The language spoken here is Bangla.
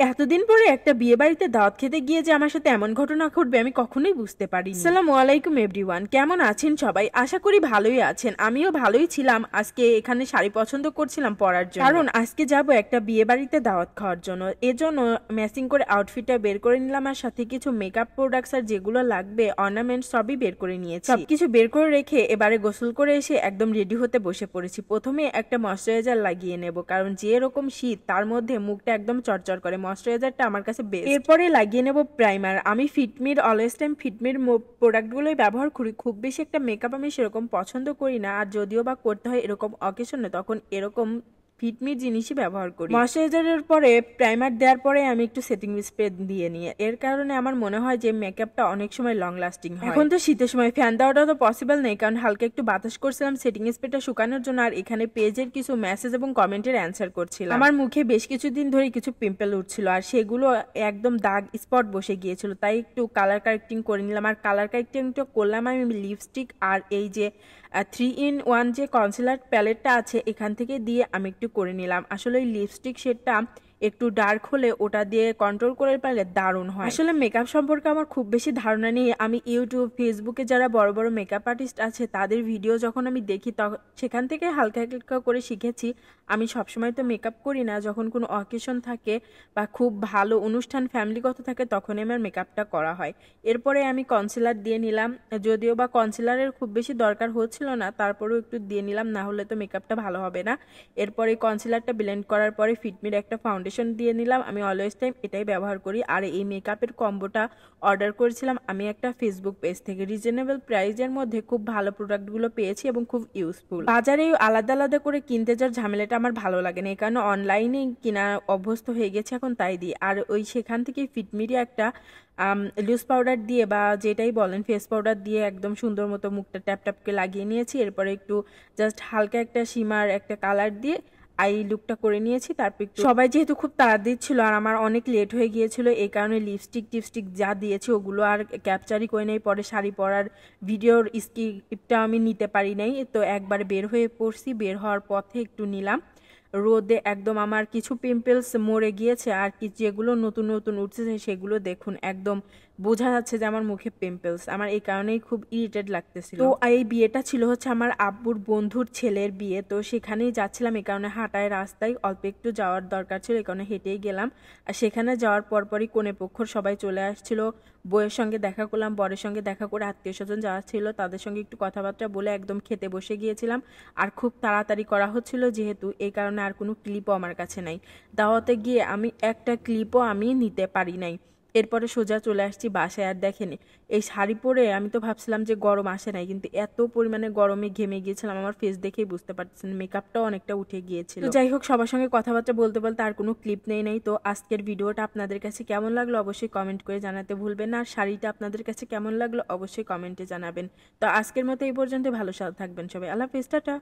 এতদিন পরে একটা বিয়ে বাড়িতে দাওয়াত খেতে গিয়ে যে আমার সাথে এমন ঘটনা ঘটবে আমি কখনোই বুঝতে পারিনি। আসসালামু আলাইকুম এভরিওয়ান, কেমন আছেন সবাই? আশা করি ভালোই আছেন। আমিও ভালোই ছিলাম। আজকে এখানে শাড়ি পছন্দ করছিলাম পরার জন্য, কারণ আজকে যাব একটা বিয়ে বাড়িতে দাওয়াত খাওয়ার জন্য। এজন্য ম্যাচিং করে আউটফিটটা বের করে নিলাম, আর সাথে কিছু মেকআপ প্রোডাক্টস আর যেগুলো লাগবে অর্নামেন্ট সবই বের করে নিয়েছি। সবকিছু বের করে রেখে এবারে গোসল করে এসে একদম রেডি হতে বসে পড়েছি। প্রথমে একটা ময়শ্চারাইজার লাগিয়ে নেব, কারণ যে এরকম শীত তার মধ্যে মুখটা একদম চরচর করে। ময়শ্চারাইজারটা আমার কাছে বেস্ট। এরপরে লাগিয়ে নেব প্রাইমার। আমি ফিটমির অলওয়েজ টাইম ফিটমির প্রোডাক্টগুলোই ব্যবহার করি। খুব বেশি একটা মেকআপ আমি সেরকম পছন্দ করি না, আর যদিও বা করতে হয় এরকম অকেশনে তখন এরকম ফিটমির জিনিসই ব্যবহার করি। ময়শ্চারাইজারের পরে প্রাইমার দেওয়ার পরে আমি একটু সেটিং স্প্রে দিয়ে নিই। এর কারণে আমার মনে হয় যে মেকআপটা অনেক সময় লং লাস্টিং হয়। এখন তো শীতের সময় ফ্যান দেওয়াটা তো পসিবল নেই, কারণ হালকা একটু বাতাস করছিলাম সেটিং স্প্রেটা শুকানোর জন্য, আর এখানে পেজের কিছু মেসেজ এবং কমেন্টের অ্যান্সার করছিলাম। আমার মুখে বেশ কিছুদিন ধরে কিছু পিম্পল উঠছিল, আর সেগুলো একদম দাগ স্পট বসে গিয়েছিল, তাই একটু কালার কারেক্টিং করে নিলাম। আর কালার কারেক্টিংটা করলাম আমি লিপস্টিক আর এই যে 3 in 1 যে কনসিলার প্যালেটটা আছে এখান থেকে দিয়ে আমি একটু করে নিলাম। আসলে ওই লিপস্টিক শেডটা একটু ডার্ক হলে ওটা দিয়ে কন্ট্রোল করে পারলে দারুণ হয়। আসলে মেকআপ সম্পর্কে আমার খুব বেশি ধারণা নেই। আমি ইউটিউব ফেসবুকে যারা বড় বড় মেকআপ আর্টিস্ট আছে তাদের ভিডিও যখন আমি দেখি তখন সেখান থেকে হালকা হালকা করে শিখেছি। আমি সবসময় তো মেকআপ করি না, যখন কোনো অকেশন থাকে বা খুব ভালো অনুষ্ঠান ফ্যামিলিগত থাকে তখনই আমার মেকআপটা করা হয়। এরপরে আমি কনসিলার দিয়ে নিলাম, যদিও বা কনসিলারের খুব বেশি দরকার হচ্ছিল না, তারপরেও একটু দিয়ে নিলাম, না হলে তো মেকআপটা ভালো হবে না। এরপরে কনসিলারটা ব্লেন্ড করার পরে ফিটমির একটা ফাউন্ডেশন দিয়ে নিলাম। আমি অলওয়েজ টাইম এটাই ব্যবহার করি। আর এই মেকআপের কম্বোটা অর্ডার করেছিলাম আমি একটা ফেসবুক পেজ থেকে। রিজনেবল প্রাইসের মধ্যে খুব ভালো প্রোডাক্টগুলো পেয়েছি এবং খুব ইউজফুল। বাজারে আলাদা আলাদা করে কিনতে যাওয়ার ঝামেলাটা আমার ভালো লাগে না, এই কারণে অনলাইনে কিনা অভ্যস্ত হয়ে গেছে এখন, তাই দিই। আর ওই সেখান থেকে ফিটমিরই একটা লুজ পাউডার দিয়ে বা যেটাই বলেন ফেস পাউডার দিয়ে একদম সুন্দর মতো মুখটা ট্যাপ ট্যাপকে লাগিয়ে নিয়েছি। এরপরে একটু জাস্ট হালকা একটা শিমার একটা কালার দিয়ে আই লুকটা করে নিয়েছি। তারপর একটু সবাই যেহেতু খুব তাড়াতাড়ি ছিল আর আমার অনেক লেট হয়ে গিয়েছিল, এই কারণে লিপস্টিক টিপস্টিক যা দিয়েছি ওগুলো আর ক্যাপচারই করে নেই। পরে শাড়ি পরার ভিডিওর স্কিপটা আমি নিতে পারি নাই, তো একবার বের হয়ে পড়ছি। বের হওয়ার পথে একটু নিলাম রোদে, একদম আমার কিছু পিম্পলস মরে গিয়েছে, আর কি যেগুলো নতুন নতুন উঠছে সেগুলো দেখুন একদম বোঝা যাচ্ছে যে আমার মুখে পিম্পলস। আমার এই কারণেই খুব ইরিটেট লাগতেছিল। তো এই বিয়েটা ছিল হচ্ছে আমার আব্বুর বন্ধুর ছেলের বিয়ে, তো সেখানেই যাচ্ছিলাম, এই কারণে হাঁটায় রাস্তায় অল্প একটু যাওয়ার দরকার ছিল, এই কারণে হেঁটেই গেলাম। আর সেখানে যাওয়ার পরপরই কনে পক্ষর সবাই চলে আসছিল। বউয়ের সঙ্গে দেখা করলাম, বরের সঙ্গে দেখা করে আত্মীয় স্বজন যাওয়া ছিল তাদের সঙ্গে একটু কথাবার্তা বলে একদম খেতে বসে গিয়েছিলাম। আর খুব তাড়াতাড়ি করা হচ্ছিল যেহেতু, এই কারণে আর কোনো ক্লিপও আমার কাছে নাই। দাওয়াতে গিয়ে আমি একটা ক্লিপও আমি নিতে পারি নাই। এরপরে সোজা চলে আসছি বাসায়। আর দেখেনি এই শাড়ি পরে আমি তো ভাবছিলাম যে গরম আসে নাই, কিন্তু এত পরিমাণে গরমে ঘেমে গিয়েছিলাম, আমার ফেস দেখেই বুঝতে পারছেন মেকআপটাও অনেকটা উঠে গিয়েছিল। তো যাই হোক, সবার সঙ্গে কথাবার্তা বলতে বলতে আর কোনো ক্লিপ নেই। তো আজকের ভিডিওটা আপনাদের কাছে কেমন লাগলো অবশ্যই কমেন্ট করে জানাতে ভুলবেন না, আর শাড়িটা আপনাদের কাছে কেমন লাগলো অবশ্যই কমেন্টে জানাবেন। তো আজকের মতো এই পর্যন্ত, ভালো থাকবেন সবাই, আল্লাহ হাফেজ, টাটা।